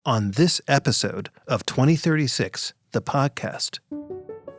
on this episode of 2036, the podcast.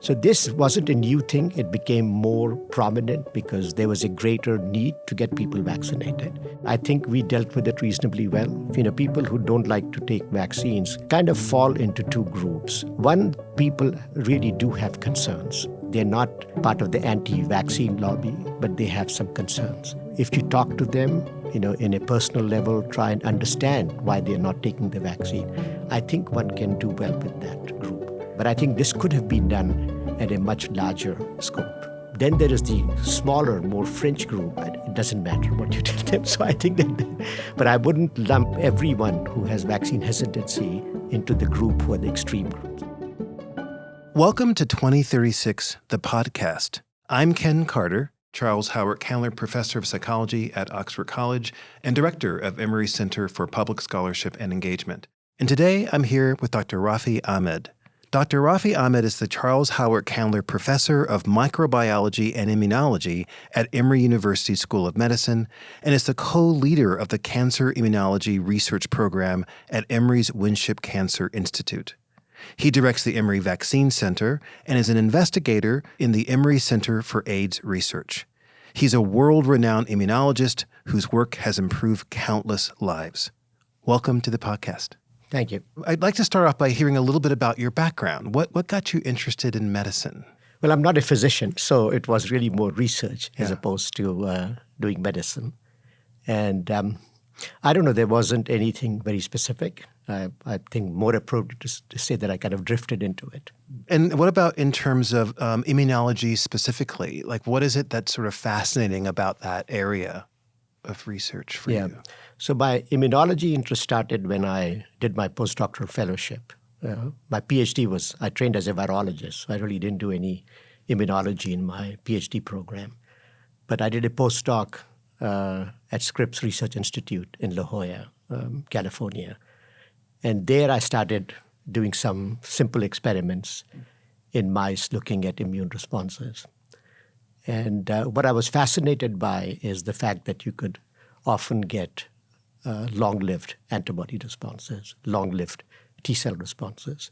So this wasn't a new thing. It became more prominent because there was a greater need to get people vaccinated. I think we dealt with it reasonably well. People who don't like to take vaccines kind of fall into two groups. One, people really do have concerns. They're not part of the anti-vaccine lobby, but they have some concerns. If you talk to them, in a personal level, try and understand why they're not taking the vaccine, I think one can do well with that group. But I think this could have been done at a much larger scope. Then there is the smaller, more fringe group. It doesn't matter what you tell them. So I think but I wouldn't lump everyone who has vaccine hesitancy into the group who are the extreme groups. Welcome to 2036, the podcast. I'm Ken Carter, Charles Howard Candler Professor of Psychology at Oxford College and Director of Emory Center for Public Scholarship and Engagement. And today I'm here with Dr. Rafi Ahmed. Dr. Rafi Ahmed is the Charles Howard Candler Professor of Microbiology and Immunology at Emory University School of Medicine and is the co-leader of the Cancer Immunology Research Program at Emory's Winship Cancer Institute. He directs the Emory Vaccine Center and is an investigator in the Emory Center for AIDS Research. He's a world-renowned immunologist whose work has improved countless lives. Welcome to the podcast. Thank you. I'd like to start off by hearing a little bit about your background. What got you interested in medicine? Well, I'm not a physician, so it was really more research as opposed to doing medicine. And I don't know, there wasn't anything very specific. I think more appropriate to say that I kind of drifted into it. And what about in terms of immunology specifically? Like, what is it that's sort of fascinating about that area of research for you? So my immunology interest started when I did my postdoctoral fellowship. My PhD I trained as a virologist, so I really didn't do any immunology in my PhD program. But I did a postdoc at Scripps Research Institute in La Jolla, California. And there I started doing some simple experiments in mice looking at immune responses. And what I was fascinated by is the fact that you could often get long-lived antibody responses, long-lived T-cell responses.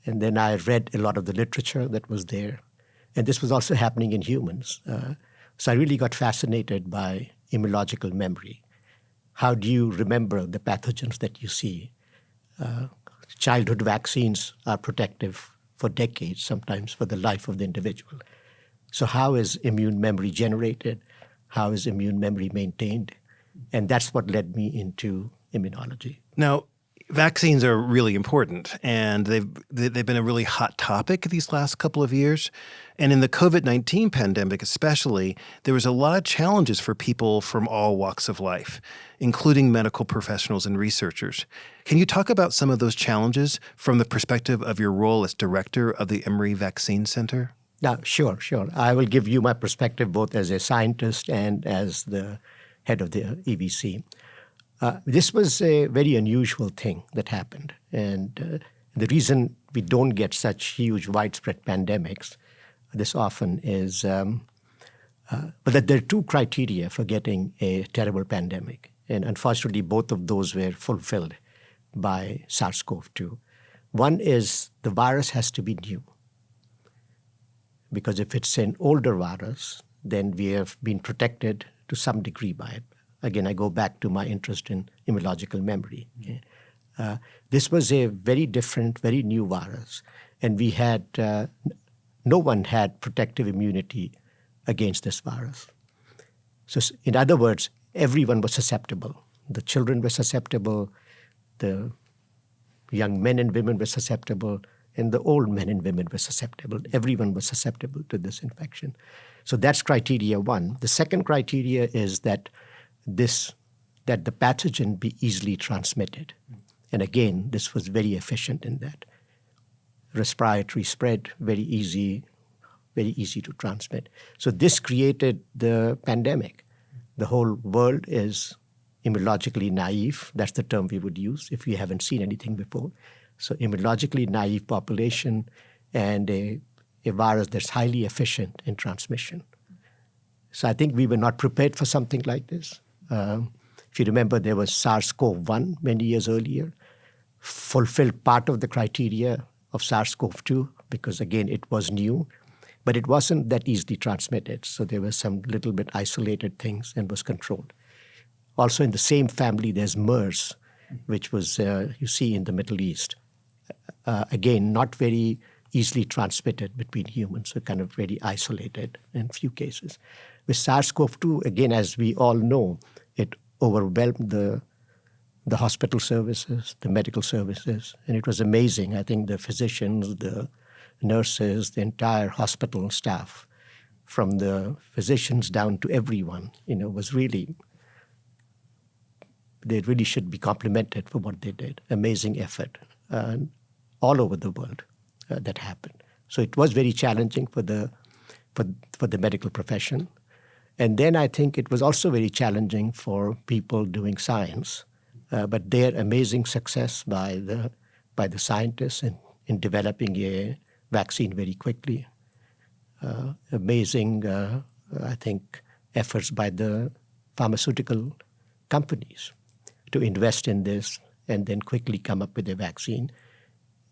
And then I read a lot of the literature that was there. And this was also happening in humans. So I really got fascinated by immunological memory. How do you remember the pathogens that you see? Childhood vaccines are protective for decades, sometimes for the life of the individual. So how is immune memory generated? How is immune memory maintained? And that's what led me into immunology. Now, vaccines are really important, and they've been a really hot topic these last couple of years. And in the COVID-19 pandemic especially, there was a lot of challenges for people from all walks of life, including medical professionals and researchers. Can you talk about some of those challenges from the perspective of your role as director of the Emory Vaccine Center? Now, sure. I will give you my perspective both as a scientist and as the head of the EVC. This was a very unusual thing that happened. And the reason we don't get such huge widespread pandemics this often is but that there are two criteria for getting a terrible pandemic. And unfortunately, both of those were fulfilled by SARS-CoV-2. One is the virus has to be new. Because if it's an older virus, then we have been protected to some degree by it. Again, I go back to my interest in immunological memory. Okay? This was a very different, very new virus. And we had, no one had protective immunity against this virus. So in other words, everyone was susceptible. The children were susceptible, the young men and women were susceptible, and the old men and women were susceptible. Everyone was susceptible to this infection. So that's criteria one. The second criteria is that the pathogen be easily transmitted. And again, this was very efficient in that. Respiratory spread, very easy to transmit. So this created the pandemic. The whole world is immunologically naive. That's the term we would use if we haven't seen anything before. So immunologically naive population and a virus that's highly efficient in transmission. So I think we were not prepared for something like this. If you remember, there was SARS-CoV-1 many years earlier. fulfilled part of the criteria of SARS-CoV-2 because, again, it was new, but it wasn't that easily transmitted. So there were some little bit isolated things and was controlled. Also in the same family, there's MERS, which was, you see in the Middle East. Again, not very easily transmitted between humans, so kind of very isolated in few cases. With SARS-CoV-2, again, as we all know, it overwhelmed the hospital services, the medical services, and it was amazing. I think the physicians, the nurses, the entire hospital staff, from the physicians down to everyone, was really, they really should be complimented for what they did. Amazing effort all over the world that happened. So it was very challenging for the medical profession. And then I think it was also very challenging for people doing science. But their amazing success by the scientists in developing a vaccine very quickly. Amazing, I think, efforts by the pharmaceutical companies to invest in this and then quickly come up with a vaccine.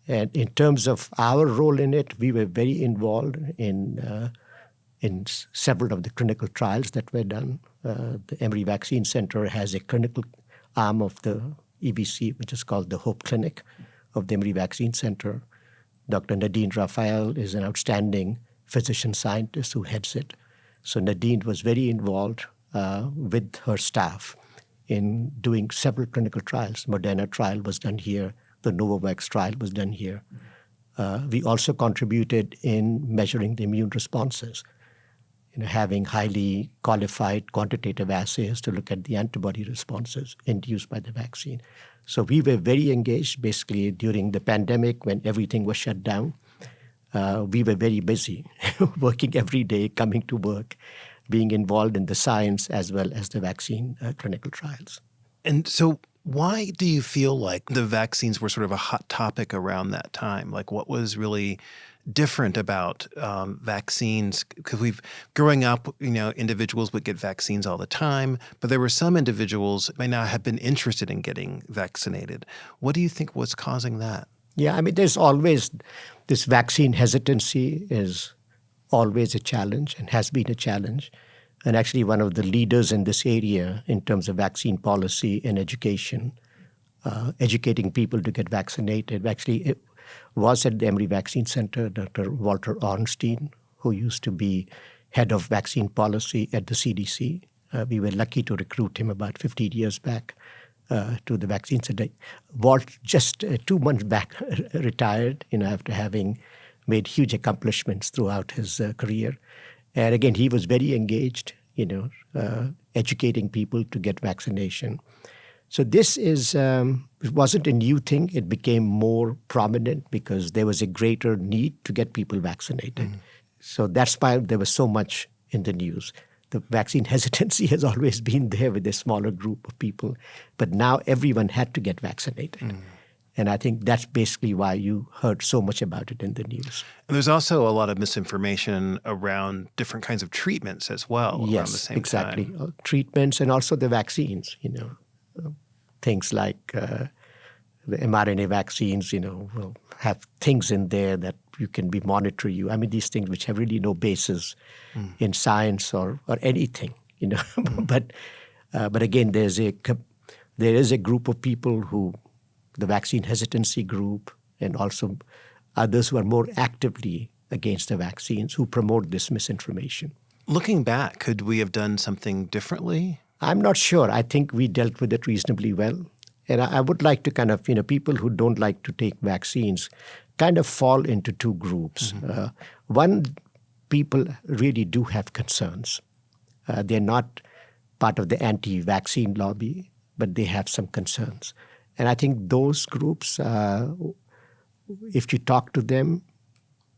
And in terms of our role in it, we were very involved in several of the clinical trials that were done. The Emory Vaccine Center has a clinical arm of the EVC, which is called the Hope Clinic of the Emory Vaccine Center. Dr. Nadine Raphael is an outstanding physician scientist who heads it. So Nadine was very involved with her staff in doing several clinical trials. Moderna trial was done here. The Novavax trial was done here. We also contributed in measuring the immune responses, having highly qualified quantitative assays to look at the antibody responses induced by the vaccine. So we were very engaged basically during the pandemic when everything was shut down. We were very busy, working every day, coming to work, being involved in the science as well as the vaccine clinical trials. And so why do you feel like the vaccines were sort of a hot topic around that time? Like what was really different about vaccines? Because growing up, individuals would get vaccines all the time, but there were some individuals who may not have been interested in getting vaccinated. What do you think was causing that? Yeah, there's always this vaccine hesitancy is always a challenge and has been a challenge. And actually one of the leaders in this area in terms of vaccine policy and education, educating people to get vaccinated, actually it was at the Emory Vaccine Center, Dr. Walter Ornstein, who used to be head of vaccine policy at the CDC. We were lucky to recruit him about 15 years back to the vaccine center. Walt just 2 months back retired, after having made huge accomplishments throughout his career. And again, he was very engaged, educating people to get vaccination. So this it wasn't a new thing. It became more prominent because there was a greater need to get people vaccinated. Mm. So that's why there was so much in the news. The vaccine hesitancy has always been there with a smaller group of people, but now everyone had to get vaccinated. Mm. And I think that's basically why you heard so much about it in the news. And there's also a lot of misinformation around different kinds of treatments as well around the same exactly. time. Treatments and also the vaccines, things like the mRNA vaccines, will have things in there that you can be monitor you. These things which have really no basis in science or anything, But again, there is a group of people who, the vaccine hesitancy group, and also others who are more actively against the vaccines who promote this misinformation. Looking back, could we have done something differently? I'm not sure. I think we dealt with it reasonably well. And I would like to kind of, people who don't like to take vaccines kind of fall into two groups. Mm-hmm. One, people really do have concerns. They're not part of the anti-vaccine lobby, but they have some concerns. And I think those groups, if you talk to them,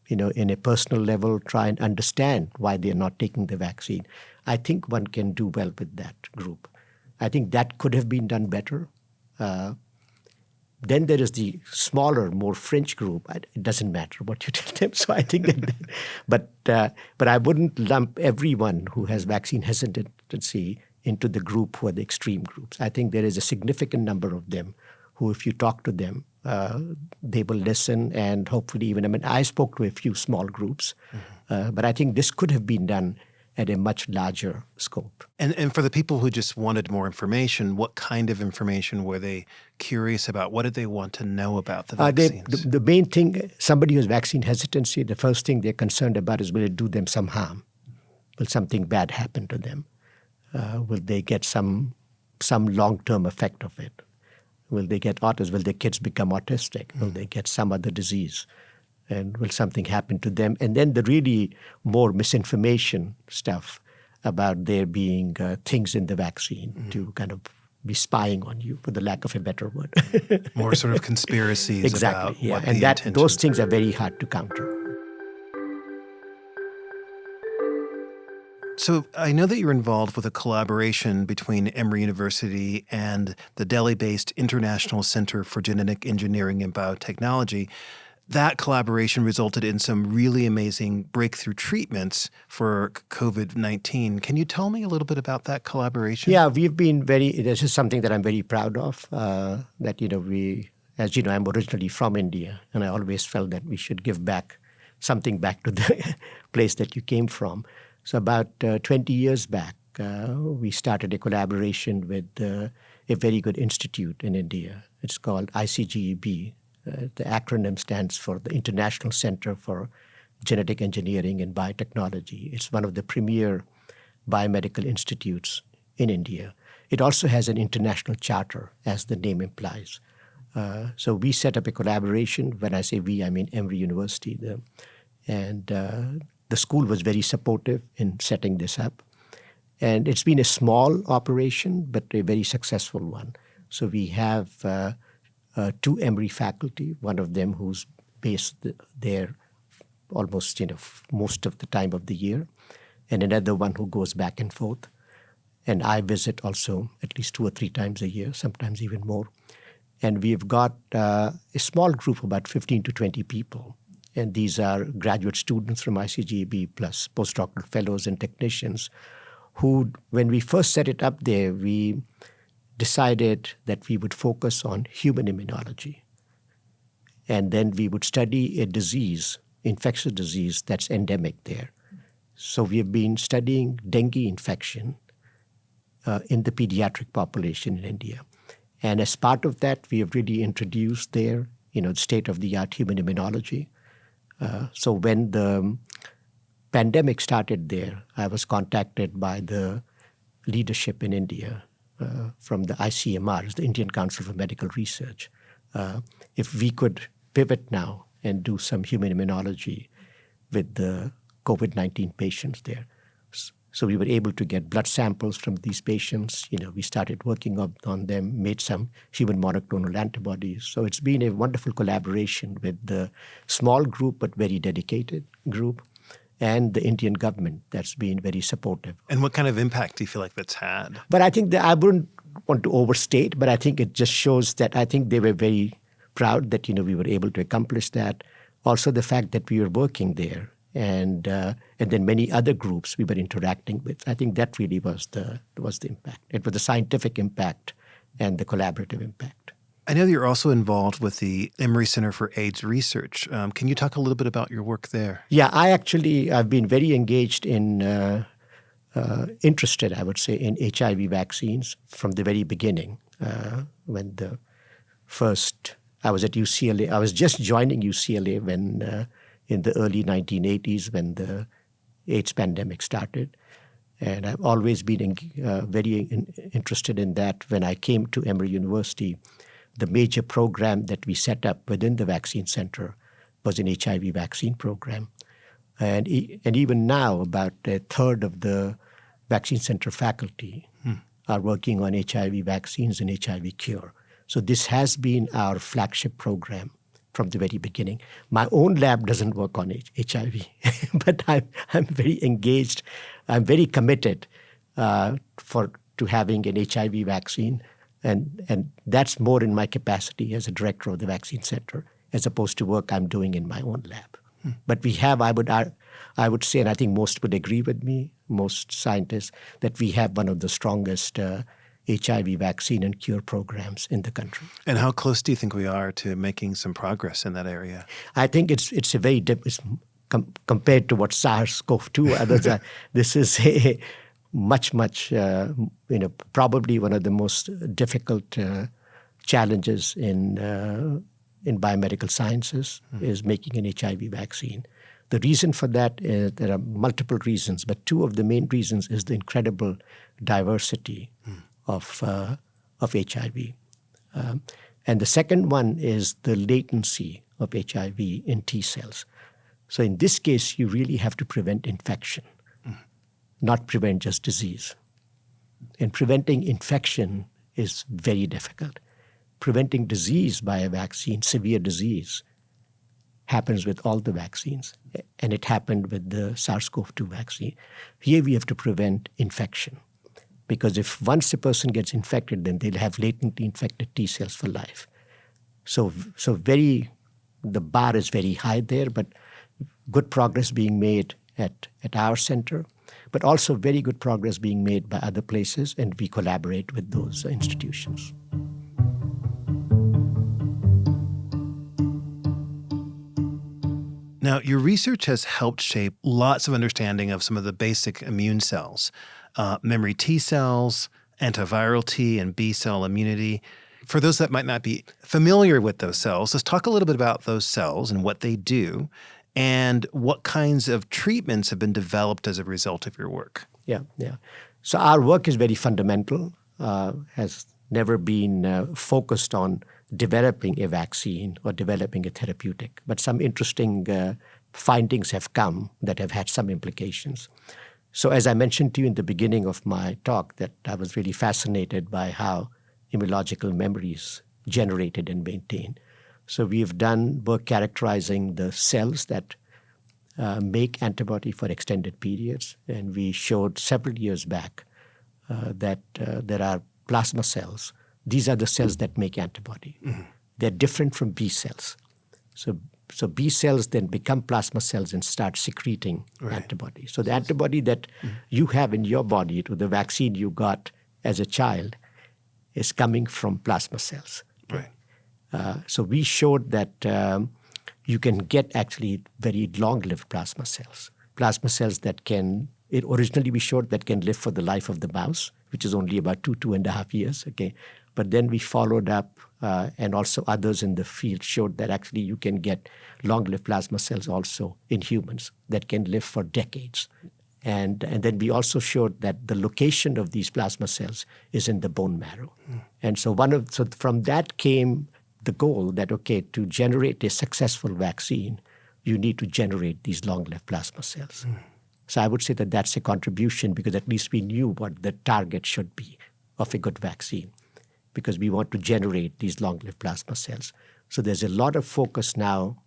in a personal level, try and understand why they're not taking the vaccine, I think one can do well with that group. I think that could have been done better. Then there is the smaller, more fringe group. It doesn't matter what you tell them. So I think but I wouldn't lump everyone who has vaccine hesitancy into the group who are the extreme groups. I think there is a significant number of them who, if you talk to them, they will listen and hopefully even, I spoke to a few small groups, but I think this could have been done at a much larger scope. And for the people who just wanted more information, what kind of information were they curious about? What did they want to know about the vaccines? The main thing, somebody who has vaccine hesitancy, the first thing they're concerned about is will it do them some harm? Will something bad happen to them? Will they get some long-term effect of it? Will they get autism? Will their kids become autistic? Will they get some other disease? And will something happen to them? And then the really more misinformation stuff about there being things in the vaccine to kind of be spying on you, for the lack of a better word. More sort of conspiracies exactly, about yeah. what and the that intentions those things were. are very hard to counter. So I know that you're involved with a collaboration between Emory University and the Delhi-based International Center for Genetic Engineering and Biotechnology. That collaboration resulted in some really amazing breakthrough treatments for COVID-19. Can you tell me a little bit about that collaboration? Yeah, we've been this is something that I'm very proud of, that, we, as you know, I'm originally from India, and I always felt that we should give something back to the place that you came from. So about 20 years back, we started a collaboration with a very good institute in India. It's called ICGEB. The acronym stands for the International Center for Genetic Engineering and Biotechnology. It's one of the premier biomedical institutes in India. It also has an international charter, as the name implies. So we set up a collaboration. When I say we, I mean Emory University. The school was very supportive in setting this up. And it's been a small operation, but a very successful one. So we have 2 Emory faculty, one of them who's based there almost, most of the time of the year, and another one who goes back and forth. And I visit also at least 2 or 3 times a year, sometimes even more. And we've got a small group, about 15 to 20 people. And these are graduate students from ICGEB plus postdoctoral fellows and technicians who, when we first set it up there, we decided that we would focus on human immunology. And then we would study a disease, infectious disease, that's endemic there. So we have been studying dengue infection in the pediatric population in India. And as part of that, we have really introduced there, state-of-the-art human immunology. So when the pandemic started there, I was contacted by the leadership in India from the ICMR, the Indian Council for Medical Research, if we could pivot now and do some human immunology with the COVID-19 patients there. So we were able to get blood samples from these patients. We started working on them, made some human monoclonal antibodies. So it's been a wonderful collaboration with the small group but very dedicated group and the Indian government that's been very supportive. And what kind of impact do you feel like that's had? But I think that I wouldn't want to overstate, but I think it just shows that I think they were very proud that, we were able to accomplish that. Also the fact that we were working there. And then many other groups we were interacting with. I think that really was the impact. It was the scientific impact and the collaborative impact. I know that you're also involved with the Emory Center for AIDS Research. Can you talk a little bit about your work there? Yeah, I've been very engaged in, interested, I would say, in HIV vaccines from the very beginning. When I was at UCLA, I was just joining UCLA when in the early 1980s when the AIDS pandemic started. And I've always been very interested in that. When I came to Emory University, the major program that we set up within the vaccine center was an HIV vaccine program. And even now, about a third of the vaccine center faculty are working on HIV vaccines and HIV cure. So this has been our flagship program from the very beginning. My own lab doesn't work on HIV, but I'm very engaged. I'm very committed to having an HIV vaccine, and that's more in my capacity as a director of the vaccine center, as opposed to work I'm doing in my own lab. But we have, I would say, and I think most would agree with me, most scientists, that we have one of the strongest HIV vaccine and cure programs in the country. And how close do you think we are to making some progress in that area? I think it's a very compared to what SARS-CoV-2 others are. This is a much probably one of the most difficult challenges in biomedical sciences is making an HIV vaccine. The reason for that is there are multiple reasons, but two of the main reasons is the incredible diversity of HIV. And the second one is the latency of HIV in T cells. So in this case, you really have to prevent infection, not prevent just disease. And preventing infection is very difficult. Preventing disease by a vaccine, severe disease, happens with all the vaccines. And it happened with the SARS-CoV-2 vaccine. Here we have to prevent infection. Because if once a person gets infected, then they'll have latently infected T cells for life. So the bar is very high there, but good progress being made at our center, but also very good progress being made by other places, and we collaborate with those institutions. Now, your research has helped shape lots of understanding of some of the basic immune cells, memory T cells, antiviral T and B cell immunity. For those that might not be familiar with those cells, let's talk a little bit about those cells and what they do and what kinds of treatments have been developed as a result of your work. Yeah. So our work is very fundamental, has never been focused on developing a vaccine or developing a therapeutic. But some interesting findings have come that have had some implications. So as I mentioned to you in the beginning of my talk, that I was really fascinated by how immunological memory is generated and maintained. So we've done work characterizing the cells that make antibody for extended periods. And we showed several years back that there are plasma cells. These are the cells that make antibody. Mm-hmm. They're different from B cells. So B cells then become plasma cells and start secreting antibody. So the antibody that you have in your body to the vaccine you got as a child is coming from plasma cells. Right. So we showed that you can get actually very long-lived plasma cells that originally we showed that can live for the life of the mouse, which is only about 2.5 years. Okay. But then we followed up, and also others in the field showed that actually you can get long-lived plasma cells also in humans that can live for decades. And then we also showed that the location of these plasma cells is in the bone marrow. And so from that came the goal that, okay, to generate a successful vaccine, you need to generate these long-lived plasma cells. So I would say that that's a contribution, because at least we knew what the target should be of a good vaccine, because we want to generate these long-lived plasma cells. So there's a lot of focus now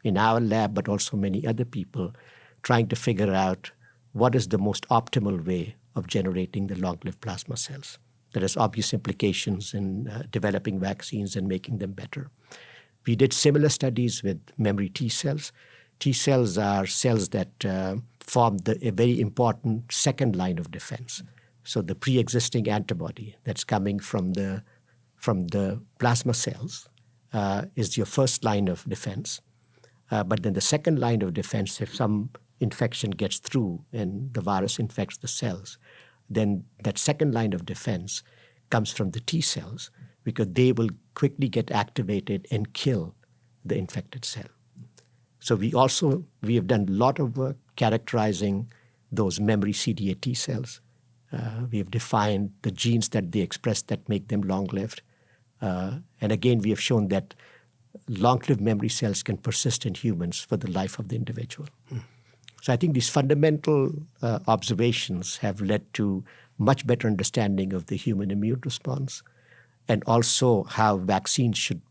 in our lab, but also many other people, trying to figure out what is the most optimal way of generating the long-lived plasma cells. There is obvious implications in developing vaccines and making them better. We did similar studies with memory T cells. T cells are cells that form a very important second line of defense. So the pre-existing antibody that's coming from the plasma cells is your first line of defense. But then the second line of defense, if some infection gets through and the virus infects the cells, then that second line of defense comes from the T cells, because they will quickly get activated and kill the infected cell. So we have done a lot of work characterizing those memory CD8 T cells. We have defined the genes that they express that make them long-lived. And again, we have shown that long-lived memory cells can persist in humans for the life of the individual. So I think these fundamental observations have led to much better understanding of the human immune response, and also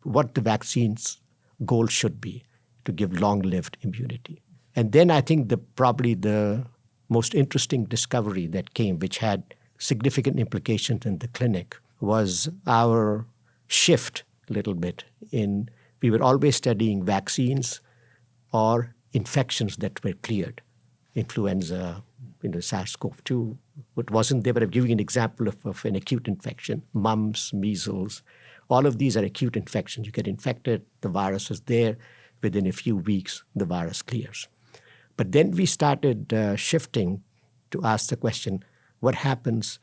what the vaccine's goal should be, to give long-lived immunity. And then I think probably the most interesting discovery that came, which had significant implications in the clinic, was our shift a little bit we were always studying vaccines or infections that were cleared, influenza, SARS-CoV-2, what wasn't there, but I'm giving an example of an acute infection, mumps, measles. All of these are acute infections. You get infected, the virus is there. Within a few weeks, the virus clears. But then we started shifting to ask the question, what happens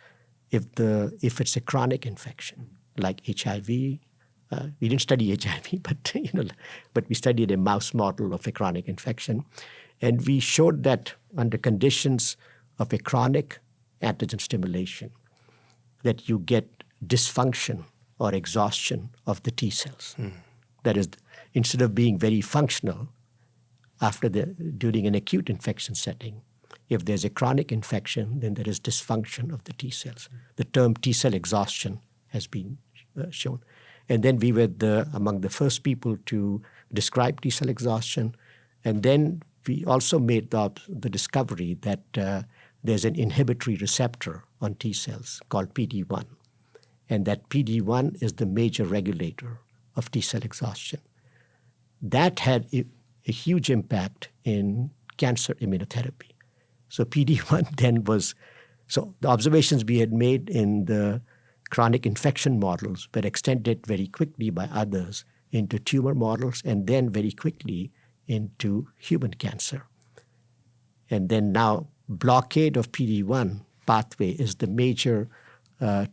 if it's a chronic infection, like HIV? We didn't study HIV, but we studied a mouse model of a chronic infection. And we showed that under conditions of a chronic antigen stimulation, that you get dysfunction or exhaustion of the T cells. That is, instead of being very functional during an acute infection setting, if there's a chronic infection, then there is dysfunction of the T cells. The term T cell exhaustion has been shown. And then we were among the first people to describe T cell exhaustion. And then we also made the discovery that there's an inhibitory receptor on T cells called PD-1. And that PD-1 is the major regulator of T cell exhaustion. That had a huge impact in cancer immunotherapy. So PD-1 then so the observations we had made in the chronic infection models were extended very quickly by others into tumor models and then very quickly into human cancer. And then now blockade of PD-1 pathway is the major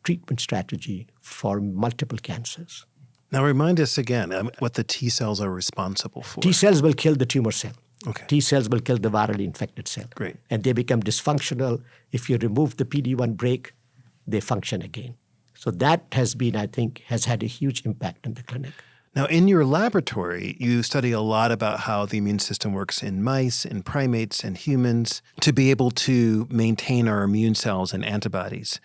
treatment strategy for multiple cancers. Now remind us again what the T cells are responsible for. T cells will kill the tumor cell. Okay. T cells will kill the virally infected cell. Great. And they become dysfunctional. If you remove the PD-1 brake, they function again. So that has been, I think, has had a huge impact in the clinic. Now, in your laboratory, you study a lot about how the immune system works in mice, in primates, and humans to be able to maintain our immune cells and antibodies.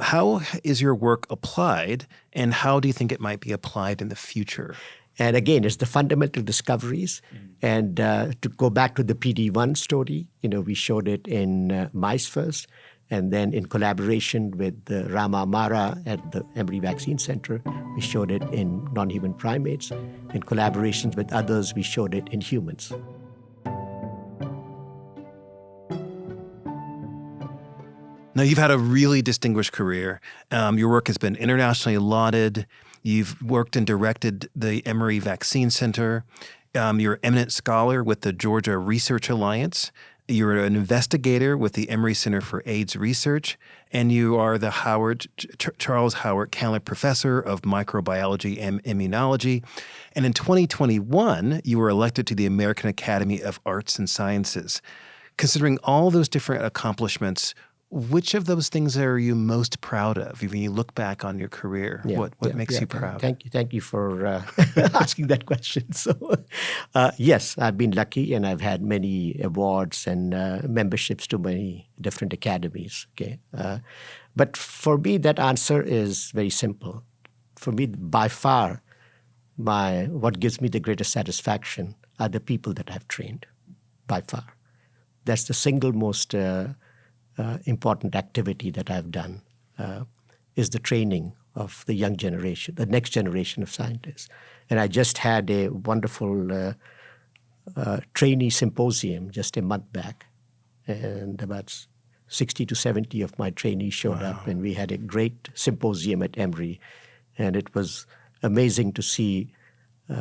How is your work applied, and how do you think it might be applied in the future? And again, it's the fundamental discoveries. And to go back to the PD-1 story, we showed it in mice first, and then in collaboration with Rama Amara at the Emory Vaccine Center, we showed it in non-human primates. In collaborations with others, we showed it in humans. Now, you've had a really distinguished career. Your work has been internationally lauded. You've worked and directed the Emory Vaccine Center. You're an eminent scholar with the Georgia Research Alliance. You're an investigator with the Emory Center for AIDS Research, and you are the Charles Howard Candler Professor of Microbiology and Immunology. And in 2021, you were elected to the American Academy of Arts and Sciences. Considering all those different accomplishments, which of those things are you most proud of when you look back on your career? What makes you proud? Thank you for asking that question. So, yes, I've been lucky, and I've had many awards and memberships to many different academies. Okay, but for me, that answer is very simple. For me, by far, what gives me the greatest satisfaction are the people that I've trained. By far, that's the single most important activity that I've done is the training of the young generation, the next generation of scientists. And I just had a wonderful trainee symposium just a month back, and about 60 to 70 of my trainees showed up, and we had a great symposium at Emory. And it was amazing to see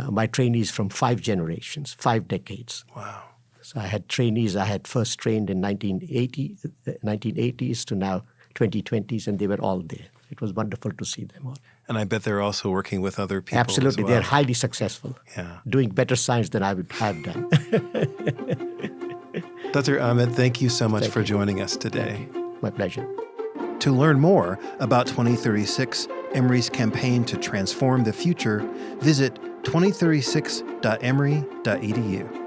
my trainees from 5 generations, 5 decades. Wow. So I had trainees I had first trained in 1980s to now 2020s, and they were all there. It was wonderful to see them all. And I bet they're also working with other people. Absolutely. As well. They're highly successful, doing better science than I would have done. Dr. Ahmed, thank you so much for joining us today. My pleasure. To learn more about 2036, Emory's campaign to transform the future, visit 2036.emory.edu.